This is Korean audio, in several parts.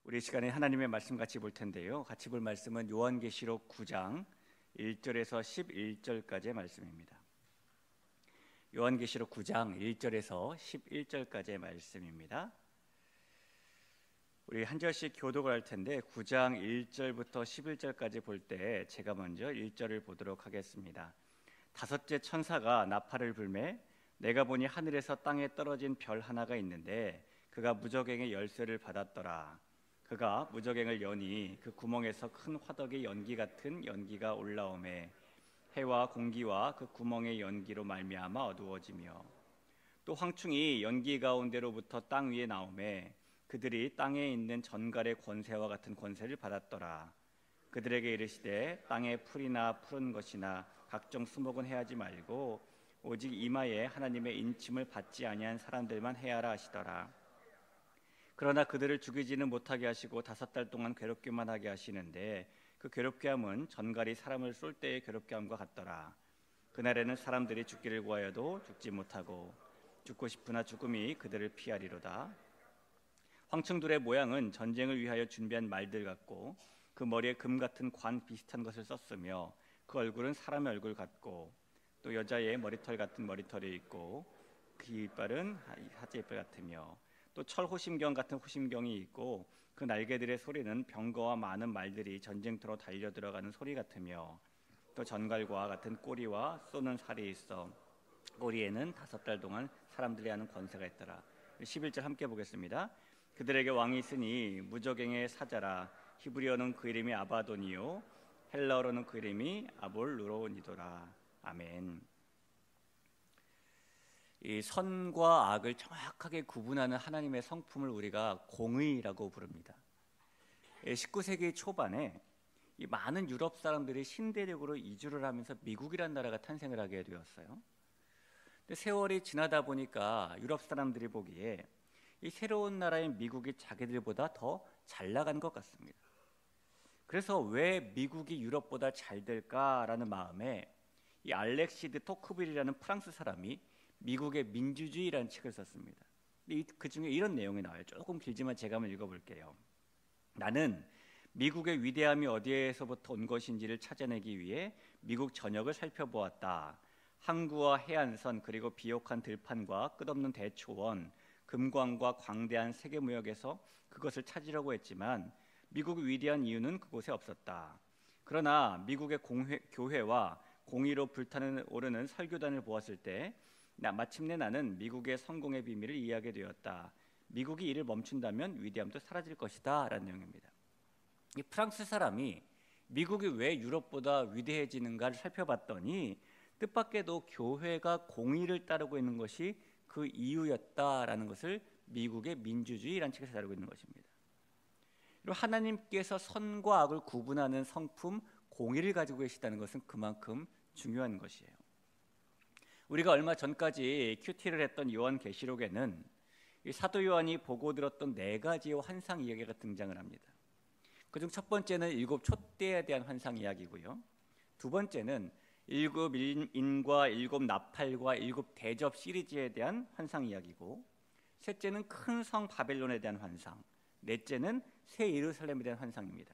우리 시간에 하나님의 말씀 같이 볼 텐데요. 같이 볼 말씀은 요한계시록 9장 1절에서 11절까지의 말씀입니다. 요한계시록 9장 1절에서 11절까지의 말씀입니다. 우리 한 절씩 교독을 할 텐데 9장 1절부터 11절까지 볼 때 제가 먼저 1절을 보도록 하겠습니다. 다섯째 천사가 나팔을 불매 내가 보니 하늘에서 땅에 떨어진 별 하나가 있는데 그가 무저갱의 열쇠를 받았더라. 그가 무저갱을 여니 그 구멍에서 큰 화덕의 연기 같은 연기가 올라오매 해와 공기와 그 구멍의 연기로 말미암아 어두워지며 또 황충이 연기 가운데로부터 땅 위에 나오매 그들이 땅에 있는 전갈의 권세와 같은 권세를 받았더라. 그들에게 이르시되 땅에 풀이나 푸른 것이나 각종 수목은 해하지 말고 오직 이마에 하나님의 인침을 받지 아니한 사람들만 해하라 하시더라. 그러나 그들을 죽이지는 못하게 하시고 5달 동안 괴롭기만 하게 하시는데 그 괴롭게 함은 전갈이 사람을 쏠 때의 괴롭게 함과 같더라. 그날에는 사람들이 죽기를 구하여도 죽지 못하고 죽고 싶으나 죽음이 그들을 피하리로다. 황충들의 모양은 전쟁을 위하여 준비한 말들 같고 그 머리에 금 같은 관 비슷한 것을 썼으며 그 얼굴은 사람의 얼굴 같고 또 여자의 머리털 같은 머리털이 있고 그 이빨은 하지 이빨 같으며 또 철 호심경 같은 호심경이 있고 그 날개들의 소리는 병거와 많은 말들이 전쟁터로 달려 들어가는 소리 같으며 또 전갈과 같은 꼬리와 쏘는 살이 있어 꼬리에는 5달 동안 사람들이 하는 권세가 있더라. 11절 함께 보겠습니다. 그들에게 왕이 있으니 무저갱의 사자라. 히브리어는 그 이름이 아바돈이요 헬라어로는 그 이름이 아볼루론이더라. 아멘. 이 선과 악을 정확하게 구분하는 하나님의 성품을 우리가 공의라고 부릅니다. 19세기 초반에 이 많은 유럽 사람들이 신대륙으로 이주를 하면서 미국이라는 나라가 탄생을 하게 되었어요. 근데 세월이 지나다 보니까 유럽 사람들이 보기에 이 새로운 나라인 미국이 자기들보다 더 잘 나간 것 같습니다. 그래서 왜 미국이 유럽보다 잘 될까라는 마음에 이 알렉시드 토크빌이라는 프랑스 사람이 미국의 민주주의라는 책을 썼습니다. 그 중에 이런 내용이 나와요. 조금 길지만 제가 한번 읽어볼게요. 나는 미국의 위대함이 어디에서부터 온 것인지를 찾아내기 위해 미국 전역을 살펴보았다. 항구와 해안선 그리고 비옥한 들판과 끝없는 대초원, 금광과 광대한 세계무역에서 그것을 찾으려고 했지만 미국이 위대한 이유는 그곳에 없었다. 그러나 미국의 교회와 공의로 불타는 오르는 설교단을 보았을 때 마침내 나는 미국의 성공의 비밀을 이해하게 되었다. 미국이 이를 멈춘다면 위대함도 사라질 것이다 라는 내용입니다. 이 프랑스 사람이 미국이 왜 유럽보다 위대해지는가를 살펴봤더니 뜻밖에도 교회가 공의를 따르고 있는 것이 그 이유였다라는 것을 미국의 민주주의라는 책에서 다루고 있는 것입니다. 하나님께서 선과 악을 구분하는 성품 공의를 가지고 계시다는 것은 그만큼 중요한 것이에요. 우리가 얼마 전까지 큐티를 했던 요한계시록에는 사도 요한이 보고 들었던 4가지의 환상 이야기가 등장을 합니다. 그중 첫 번째는 7 촛대에 대한 환상 이야기고요. 두 번째는 7 인과 7 나팔과 7 대접 시리즈에 대한 환상 이야기고, 셋째는 큰 성 바벨론에 대한 환상, 넷째는 새 예루살렘에 대한 환상입니다.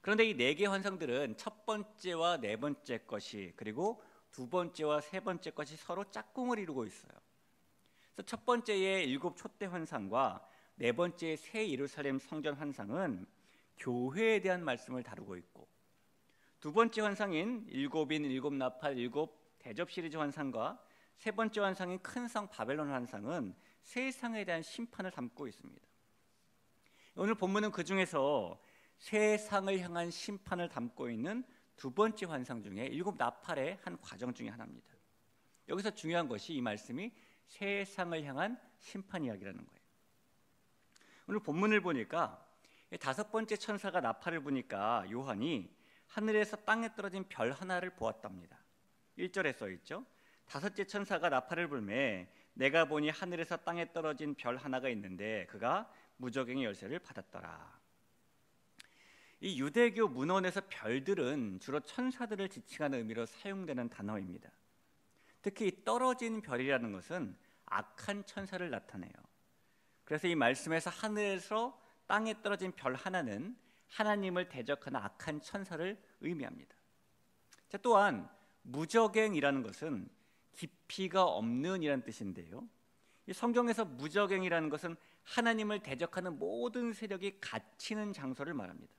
그런데 이 4개의 환상들은 첫 번째와 네 번째 것이 그리고 두 번째와 세 번째 것이 서로 짝꿍을 이루고 있어요. 그래서 첫 번째의 7 촛대 환상과 네 번째의 새 예루살렘 성전 환상은 교회에 대한 말씀을 다루고 있고, 두 번째 환상인 7인 7 나팔 7 대접 시리즈 환상과 세 번째 환상인 큰 성 바벨론 환상은 세상에 대한 심판을 담고 있습니다. 오늘 본문은 그 중에서 세상을 향한 심판을 담고 있는 두 번째 환상 중에 7 나팔의 한 과정 중에 하나입니다. 여기서 중요한 것이 이 말씀이 세상을 향한 심판 이야기라는 거예요. 오늘 본문을 보니까 5번째 천사가 나팔을 부니까 요한이 하늘에서 땅에 떨어진 별 하나를 보았답니다. 1절에 써있죠. 5째 천사가 나팔을 불매 내가 보니 하늘에서 땅에 떨어진 별 하나가 있는데 그가 무저갱의 열쇠를 받았더라. 이 유대교 문헌에서 별들은 주로 천사들을 지칭하는 의미로 사용되는 단어입니다. 특히 떨어진 별이라는 것은 악한 천사를 나타내요. 그래서 이 말씀에서 하늘에서 땅에 떨어진 별 하나는 하나님을 대적하는 악한 천사를 의미합니다. 자, 또한 무적행이라는 것은 깊이가 없는 이라는 뜻인데요. 이 성경에서 무적행이라는 것은 하나님을 대적하는 모든 세력이 갇히는 장소를 말합니다.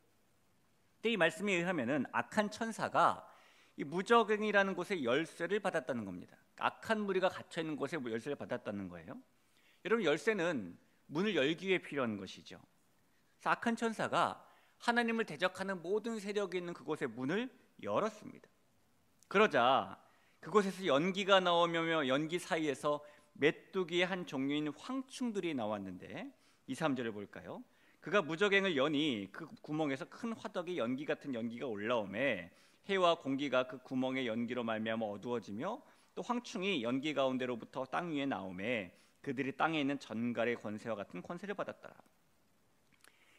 근데 이 말씀에 의하면은 악한 천사가 이 무적행이라는 곳에 열쇠를 받았다는 겁니다. 악한 무리가 갇혀 있는 곳에 열쇠를 받았다는 거예요. 여러분, 열쇠는 문을 열기 위해 필요한 것이죠. 그래서 악한 천사가 하나님을 대적하는 모든 세력이 있는 그곳의 문을 열었습니다. 그러자 그곳에서 연기가 나오며 연기 사이에서 메뚜기의 한 종류인 황충들이 나왔는데 2, 3절을 볼까요? 그가 무적행을 여니 그 구멍에서 큰 화덕이 연기 같은 연기가 올라오매 해와 공기가 그 구멍의 연기로 말미암아 어두워지며 또 황충이 연기 가운데로부터 땅 위에 나오매 그들이 땅에 있는 전갈의 권세와 같은 권세를 받았더라.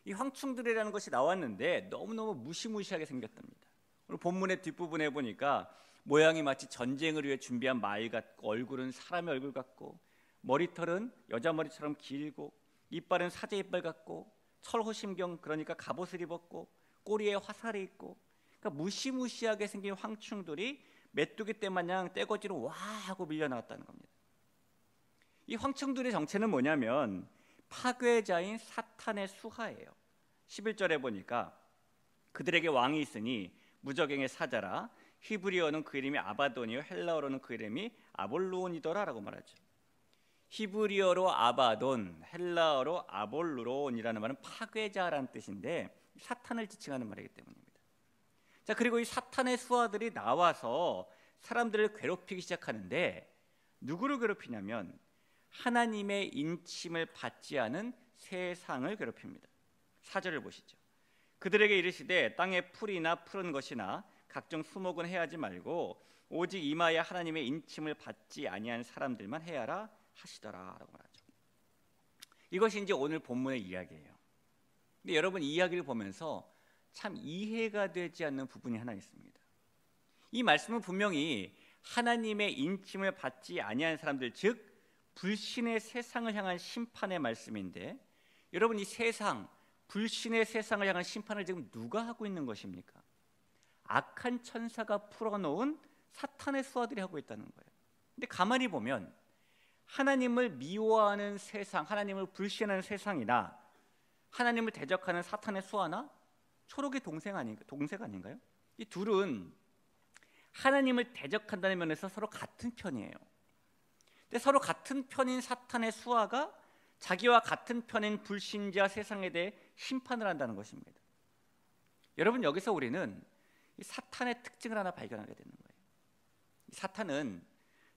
이 황충들이라는 것이 나왔는데 너무너무 무시무시하게 생겼답니다. 오늘 본문의 뒷부분에 보니까 모양이 마치 전쟁을 위해 준비한 말 같고 얼굴은 사람의 얼굴 같고 머리털은 여자 머리처럼 길고 이빨은 사제 이빨 같고 철호심경 그러니까 갑옷을 입었고 꼬리에 화살이 있고 그러니까 무시무시하게 생긴 황충들이 메뚜기 떼 마냥 떼거지로 와 하고 밀려나왔다는 겁니다. 이 황충들의 정체는 뭐냐면 파괴자인 사탄의 수하예요. 11절에 보니까 그들에게 왕이 있으니 무적행의 사자라 히브리어는 그 이름이 아바돈이요 헬라어로는 그 이름이 아볼루온이더라 라고 말하죠. 히브리어로 아바돈, 헬라어로 아볼루온이라는 말은 파괴자라는 뜻인데 사탄을 지칭하는 말이기 때문입니다. 자, 그리고 이 사탄의 수하들이 나와서 사람들을 괴롭히기 시작하는데 누구를 괴롭히냐면 하나님의 인침을 받지 않은 세상을 괴롭힙니다. 4절을 보시죠. 그들에게 이르시되 땅에 풀이나 푸른 것이나 각종 수목은 해하지 말고 오직 이마에 하나님의 인침을 받지 아니한 사람들만 해하라 하시더라라고 말하죠. 이것이 이제 오늘 본문의 이야기예요. 근데 여러분 이 이야기를 보면서 참 이해가 되지 않는 부분이 하나 있습니다. 이 말씀은 분명히 하나님의 인침을 받지 아니한 사람들, 즉 불신의 세상을 향한 심판의 말씀인데 여러분 이 세상, 불신의 세상을 향한 심판을 지금 누가 하고 있는 것입니까? 악한 천사가 풀어놓은 사탄의 수하들이 하고 있다는 거예요. 근데 가만히 보면 하나님을 미워하는 세상, 하나님을 불신하는 세상이나 하나님을 대적하는 사탄의 수하나 초록의 동생 아닌가요? 이 둘은 하나님을 대적한다는 면에서 서로 같은 편이에요. 근데 서로 같은 편인 사탄의 수하가 자기와 같은 편인 불신자 세상에 대해 심판을 한다는 것입니다. 여러분 여기서 우리는 이 사탄의 특징을 하나 발견하게 되는 거예요. 이 사탄은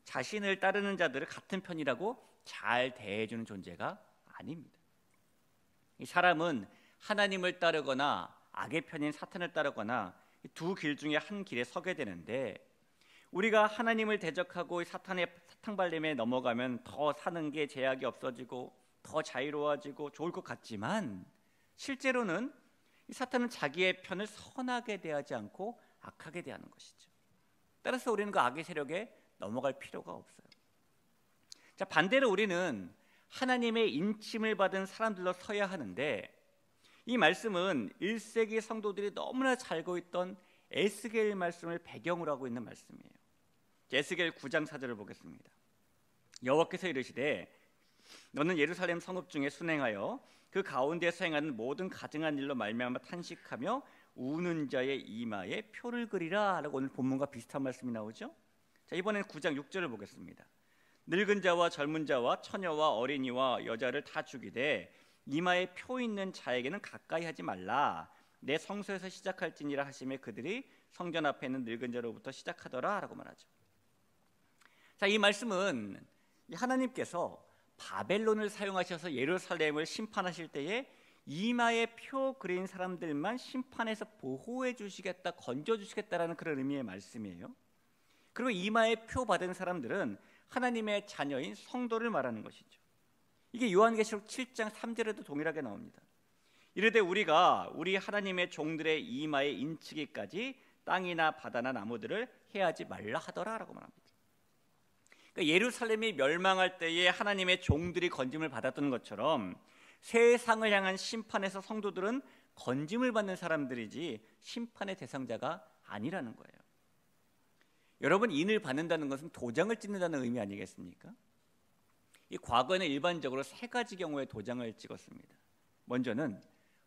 자신을 따르는 자들을 같은 편이라고 잘 대해주는 존재가 아닙니다. 이 사람은 하나님을 따르거나 악의 편인 사탄을 따르거나 두 길 중에 한 길에 서게 되는데 우리가 하나님을 대적하고 사탄의 사탕발림에 넘어가면 더 사는 게 제약이 없어지고 더 자유로워지고 좋을 것 같지만 실제로는 이 사탄은 자기의 편을 선하게 대하지 않고 악하게 대하는 것이죠. 따라서 우리는 그 악의 세력에 넘어갈 필요가 없어요. 자, 반대로 우리는 하나님의 인침을 받은 사람들로 서야 하는데 이 말씀은 1세기 성도들이 너무나 잘 알고 있던 에스겔 말씀을 배경으로 하고 있는 말씀이에요. 에스겔 9장 4절을 보겠습니다. 여호와께서 이르시되 너는 예루살렘 성읍 중에 순행하여 그 가운데서 행하는 모든 가증한 일로 말미암아 탄식하며 우는 자의 이마에 표를 그리라 라고 오늘 본문과 비슷한 말씀이 나오죠. 자, 이번엔 9장 6절을 보겠습니다. 늙은 자와 젊은 자와 처녀와 어린이와 여자를 다 죽이되 이마에 표 있는 자에게는 가까이 하지 말라. 내 성소에서 시작할지니라 하시매 그들이 성전 앞에 있는 늙은 자로부터 시작하더라 라고 말하죠. 자, 이 말씀은 하나님께서 바벨론을 사용하셔서 예루살렘을 심판하실 때에 이마에 표 그린 사람들만 심판해서 보호해 주시겠다, 건져 주시겠다라는 그런 의미의 말씀이에요. 그리고 이마에 표 받은 사람들은 하나님의 자녀인 성도를 말하는 것이죠. 이게 요한계시록 7장 3절에도 동일하게 나옵니다. 이르되 우리가 우리 하나님의 종들의 이마에 인치기까지 땅이나 바다나 나무들을 해하지 말라 하더라 라고 말합니다. 그러니까 예루살렘이 멸망할 때에 하나님의 종들이 건짐을 받았던 것처럼 세상을 향한 심판에서 성도들은 건짐을 받는 사람들이지 심판의 대상자가 아니라는 거예요. 여러분, 인을 받는다는 것은 도장을 찍는다는 의미 아니겠습니까? 이 과거에는 일반적으로 세 가지 경우에 도장을 찍었습니다. 먼저는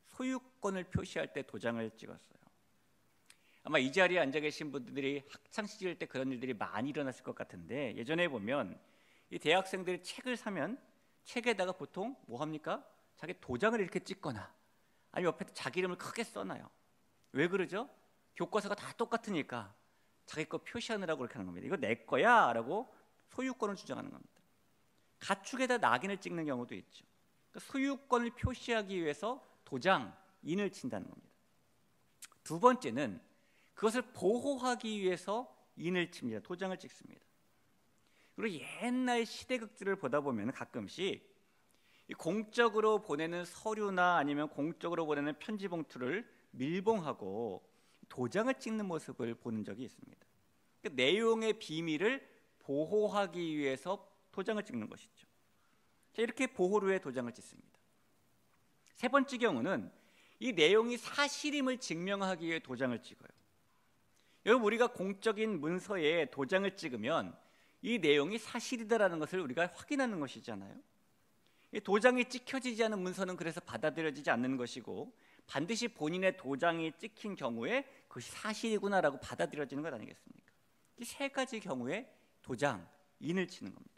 소유권을 표시할 때 도장을 찍었어요. 아마 이 자리에 앉아 계신 분들이 학창 시절 때 그런 일들이 많이 일어났을 것 같은데, 예전에 보면 이 대학생들이 책을 사면 책에다가 보통 뭐 합니까? 자기 도장을 이렇게 찍거나 아니면 옆에 자기 이름을 크게 써놔요. 왜 그러죠? 교과서가 다 똑같으니까 자기 거 표시하느라고 그렇게 하는 겁니다. 이거 내 거야 라고 소유권을 주장하는 겁니다. 가축에다 낙인을 찍는 경우도 있죠. 그러니까 소유권을 표시하기 위해서 도장, 인을 친다는 겁니다. 두 번째는 그것을 보호하기 위해서 인을 칩니다. 도장을 찍습니다. 그리고 옛날 시대극들을 보다 보면 가끔씩 공적으로 보내는 서류나 아니면 공적으로 보내는 편지 봉투를 밀봉하고 도장을 찍는 모습을 보는 적이 있습니다. 그 내용의 비밀을 보호하기 위해서 도장을 찍는 것이죠. 자, 이렇게 보호를 위해 도장을 찍습니다. 세 번째 경우는 이 내용이 사실임을 증명하기 위해 도장을 찍어요. 여러분, 우리가 공적인 문서에 도장을 찍으면 이 내용이 사실이다라는 것을 우리가 확인하는 것이잖아요. 이 도장이 찍혀지지 않은 문서는 그래서 받아들여지지 않는 것이고, 반드시 본인의 도장이 찍힌 경우에 그것이 사실이구나라고 받아들여지는 것 아니겠습니까? 이 세 가지 경우에 도장, 인을 치는 겁니다.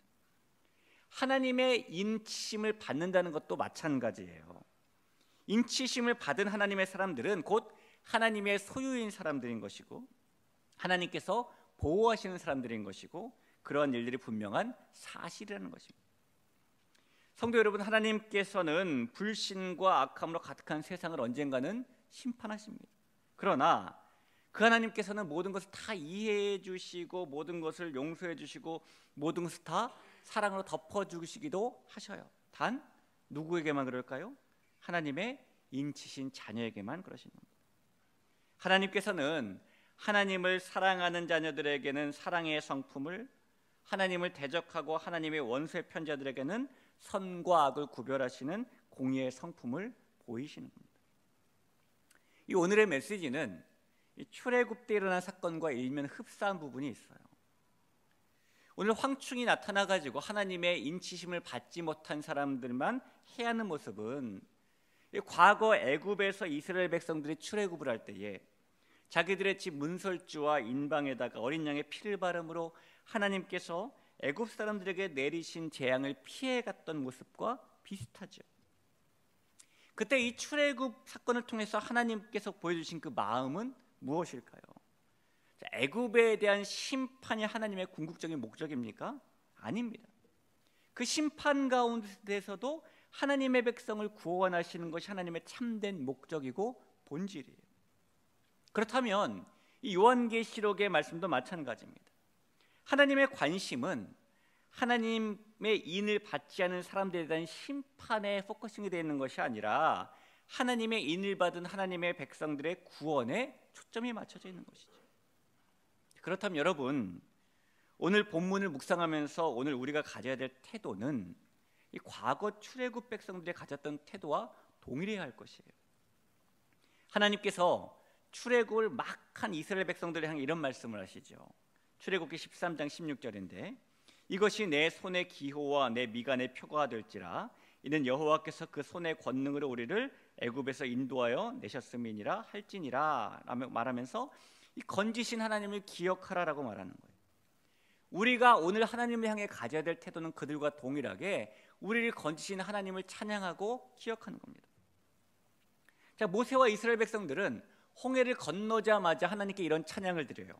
하나님의 인치심을 받는다는 것도 마찬가지예요. 인치심을 받은 하나님의 사람들은 곧 하나님의 소유인 사람들인 것이고, 하나님께서 보호하시는 사람들인 것이고, 그러한 일들이 분명한 사실이라는 것입니다. 성도 여러분, 하나님께서는 불신과 악함으로 가득한 세상을 언젠가는 심판하십니다. 그러나 그 하나님께서는 모든 것을 다 이해해 주시고, 모든 것을 용서해 주시고, 모든 것을 다 사랑으로 덮어주시기도 하셔요. 단 누구에게만 그럴까요? 하나님의 인치신 자녀에게만 그러신 겁니다. 하나님께서는 하나님을 사랑하는 자녀들에게는 사랑의 성품을, 하나님을 대적하고 하나님의 원수의 편자들에게는 선과 악을 구별하시는 공의의 성품을 보이시는 겁니다. 이 오늘의 메시지는 이 출애굽 때 일어난 사건과 일면 흡사한 부분이 있어요. 오늘 황충이 나타나가지고 하나님의 인치심을 받지 못한 사람들만 해하는 모습은, 과거 애굽에서 이스라엘 백성들이 출애굽을 할 때에 자기들의 집 문설주와 인방에다가 어린 양의 피를 바름으로 하나님께서 애굽 사람들에게 내리신 재앙을 피해갔던 모습과 비슷하죠. 그때 이 출애굽 사건을 통해서 하나님께서 보여주신 그 마음은 무엇일까요? 애굽에 대한 심판이 하나님의 궁극적인 목적입니까? 아닙니다. 그 심판 가운데서도 하나님의 백성을 구원하시는 것이 하나님의 참된 목적이고 본질이에요. 그렇다면 이 요한계시록의 말씀도 마찬가지입니다. 하나님의 관심은 하나님의 인을 받지 않은 사람들에 대한 심판에 포커싱이 되어 있는 것이 아니라 하나님의 인을 받은 하나님의 백성들의 구원에 초점이 맞춰져 있는 것이죠. 그렇다면 여러분, 오늘 본문을 묵상하면서 오늘 우리가 가져야 될 태도는 이 과거 출애굽 백성들이 가졌던 태도와 동일해야 할 것이에요. 하나님께서 출애굽을 막 한 이스라엘 백성들을 향해 이런 말씀을 하시죠. 출애굽기 13장 16절인데, 이것이 내 손의 기호와 내 미간의 표가 될지라, 이는 여호와께서 그 손의 권능으로 우리를 애굽에서 인도하여 내셨음이니라 할지니라 라며 말하면서 이 건지신 하나님을 기억하라라고 말하는 거예요. 우리가 오늘 하나님을 향해 가져야 될 태도는 그들과 동일하게 우리를 건지신 하나님을 찬양하고 기억하는 겁니다. 자, 모세와 이스라엘 백성들은 홍해를 건너자마자 하나님께 이런 찬양을 드려요.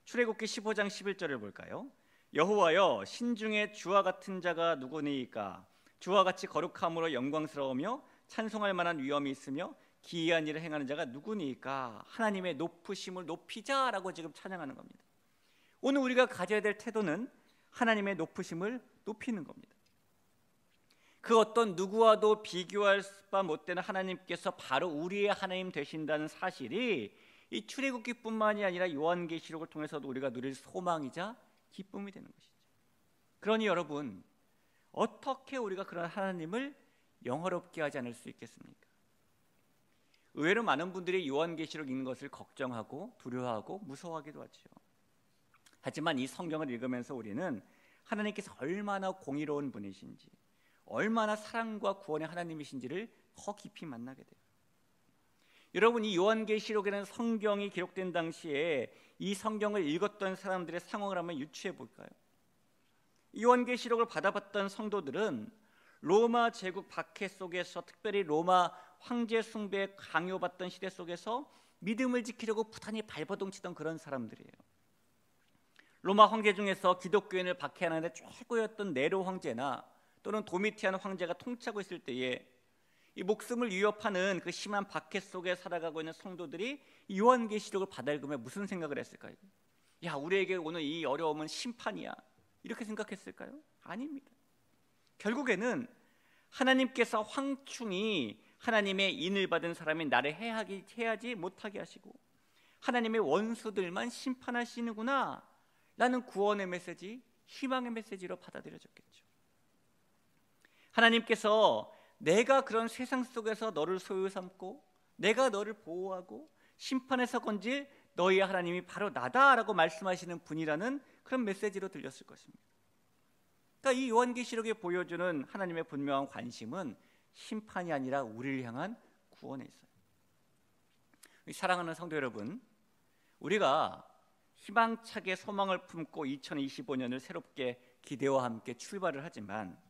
출애굽기 15장 11절을 볼까요? 여호와여, 신중에 주와 같은 자가 누구니이까? 주와 같이 거룩함으로 영광스러우며 찬송할 만한 위엄이 있으며 기이한 일을 행하는 자가 누구니이까? 하나님의 높으심을 높이자라고 지금 찬양하는 겁니다. 오늘 우리가 가져야 될 태도는 하나님의 높으심을 높이는 겁니다. 그 어떤 누구와도 비교할 바 못되는 하나님께서 바로 우리의 하나님 되신다는 사실이 이 출애굽기뿐만이 아니라 요한계시록을 통해서도 우리가 누릴 소망이자 기쁨이 되는 것이죠. 그러니 여러분, 어떻게 우리가 그런 하나님을 영화롭게 하지 않을 수 있겠습니까? 의외로 많은 분들이 요한계시록 읽는 것을 걱정하고 두려워하고 무서워하기도 하죠. 하지만 이 성경을 읽으면서 우리는 하나님께서 얼마나 공의로운 분이신지, 얼마나 사랑과 구원의 하나님이신지를 더 깊이 만나게 돼요. 여러분, 이 요한계시록에는 성경이 기록된 당시에 이 성경을 읽었던 사람들의 상황을 한번 유추해 볼까요? 요한계시록을 받아봤던 성도들은 로마 제국 박해 속에서, 특별히 로마 황제 숭배에 강요받던 시대 속에서 믿음을 지키려고 부단히 발버둥치던 그런 사람들이에요. 로마 황제 중에서 기독교인을 박해하는 데 최고였던 네로 황제나 또는 도미티안 황제가 통치하고 있을 때에 이 목숨을 위협하는 그 심한 박해 속에 살아가고 있는 성도들이 이 요한계시록을 받아읽으며 무슨 생각을 했을까요? 야, 우리에게 오늘 이 어려움은 심판이야, 이렇게 생각했을까요? 아닙니다. 결국에는 하나님께서 황충이 하나님의 인을 받은 사람이 나를 해하지 못하게 하시고 하나님의 원수들만 심판하시는구나 라는 구원의 메시지, 희망의 메시지로 받아들여졌겠죠. 하나님께서 내가 그런 세상 속에서 너를 소유 삼고 내가 너를 보호하고 심판에서 건질 너희의 하나님이 바로 나다라고 말씀하시는 분이라는 그런 메시지로 들렸을 것입니다. 그러니까 이 요한계시록에 보여주는 하나님의 분명한 관심은 심판이 아니라 우리를 향한 구원에 있어요. 사랑하는 성도 여러분, 우리가 희망차게 소망을 품고 2025년을 새롭게 기대와 함께 출발을 하지만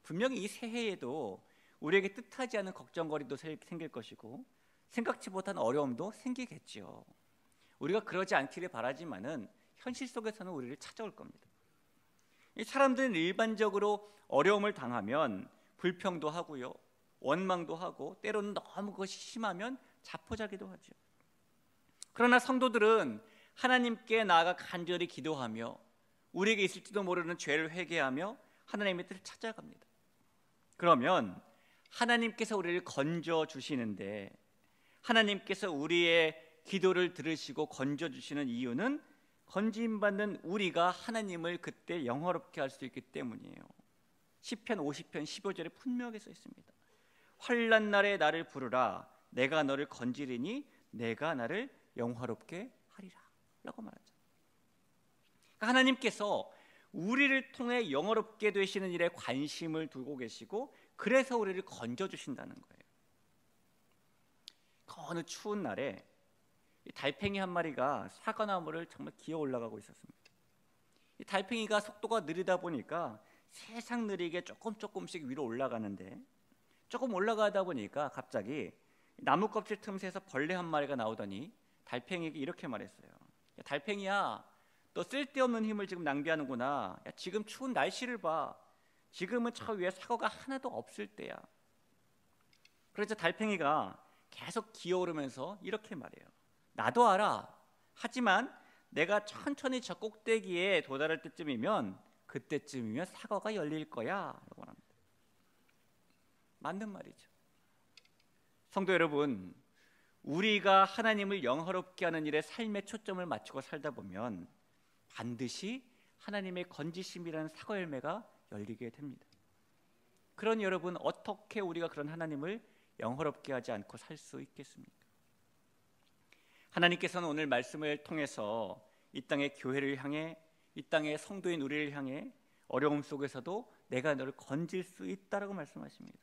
분명히 이 새해에도 우리에게 뜻하지 않은 걱정거리도 생길 것이고 생각지 못한 어려움도 생기겠지요. 우리가 그러지 않기를 바라지만은 현실 속에서는 우리를 찾아올 겁니다. 이 사람들은 일반적으로 어려움을 당하면 불평도 하고요, 원망도 하고 때로는 너무 그것이 심하면 자포자기도 하죠. 그러나 성도들은 하나님께 나아가 간절히 기도하며 우리에게 있을지도 모르는 죄를 회개하며 하나님의 뜻을 찾아갑니다. 그러면 하나님께서 우리를 건져 주시는데, 하나님께서 우리의 기도를 들으시고 건져 주시는 이유는 건짐받는 우리가 하나님을 그때 영화롭게 할 수 있기 때문이에요. 시편 50편 15절에 분명하게 써 있습니다. 환난 날에 나를 부르라, 내가 너를 건지리니 내가 나를 영화롭게 하리라 라고 말하죠. 하나님께서 우리를 통해 영화롭게 되시는 일에 관심을 두고 계시고 그래서 우리를 건져주신다는 거예요. 어느 추운 날에 달팽이 한 마리가 사과나무를 정말 기어 올라가고 있었습니다. 이 달팽이가 속도가 느리다 보니까 세상 느리게 조금씩 위로 올라가는데, 조금 올라가다 보니까 갑자기 나무 껍질 틈새에서 벌레 한 마리가 나오더니 달팽이에게 이렇게 말했어요. 야, 달팽이야, 너 쓸데없는 힘을 지금 낭비하는구나. 야, 지금 추운 날씨를 봐. 지금은 저 위에 사과가 하나도 없을 때야. 그래서 달팽이가 계속 기어오르면서 이렇게 말해요. 나도 알아. 하지만 내가 천천히 저 꼭대기에 도달할 때쯤이면, 그때쯤이면 사과가 열릴 거야 라고 합니다. 맞는 말이죠. 성도 여러분, 우리가 하나님을 영화롭게 하는 일에 삶의 초점을 맞추고 살다 보면 반드시 하나님의 건지심이라는 사과 열매가 열리게 됩니다. 그런 여러분, 어떻게 우리가 그런 하나님을 영화롭게 하지 않고 살 수 있겠습니까? 하나님께서는 오늘 말씀을 통해서 이 땅의 교회를 향해, 이 땅의 성도인 우리를 향해 어려움 속에서도 내가 너를 건질 수 있다라고 말씀하십니다.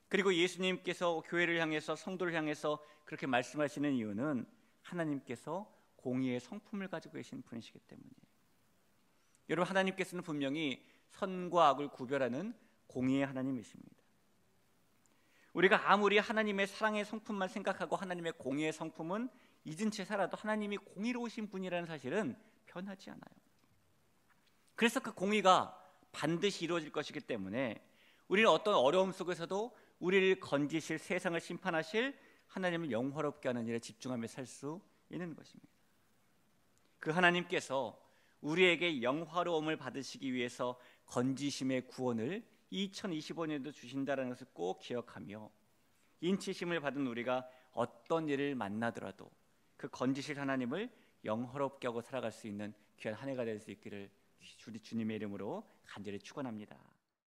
그리고 예수님께서 교회를 향해서, 성도를 향해서 그렇게 말씀하시는 이유는 하나님께서 공의의 성품을 가지고 계신 분이시기 때문이에요. 여러분, 하나님께서는 분명히 선과 악을 구별하는 공의의 하나님이십니다. 우리가 아무리 하나님의 사랑의 성품만 생각하고 하나님의 공의의 성품은 잊은 채 살아도 하나님이 공의로우신 분이라는 사실은 변하지 않아요. 그래서 그 공의가 반드시 이루어질 것이기 때문에 우리는 어떤 어려움 속에서도 우리를 건지실, 세상을 심판하실 하나님을 영화롭게 하는 일에 집중하며 살 수 있는 것입니다. 그 하나님께서 우리에게 영화로움을 받으시기 위해서 건지심의 구원을 2025년에도 주신다는 것을 꼭 기억하며, 인치심을 받은 우리가 어떤 일을 만나더라도 그 건지실 하나님을 영화롭게 하고 살아갈 수 있는 귀한 한 해가 될 수 있기를 주님의 이름으로 간절히 축원합니다.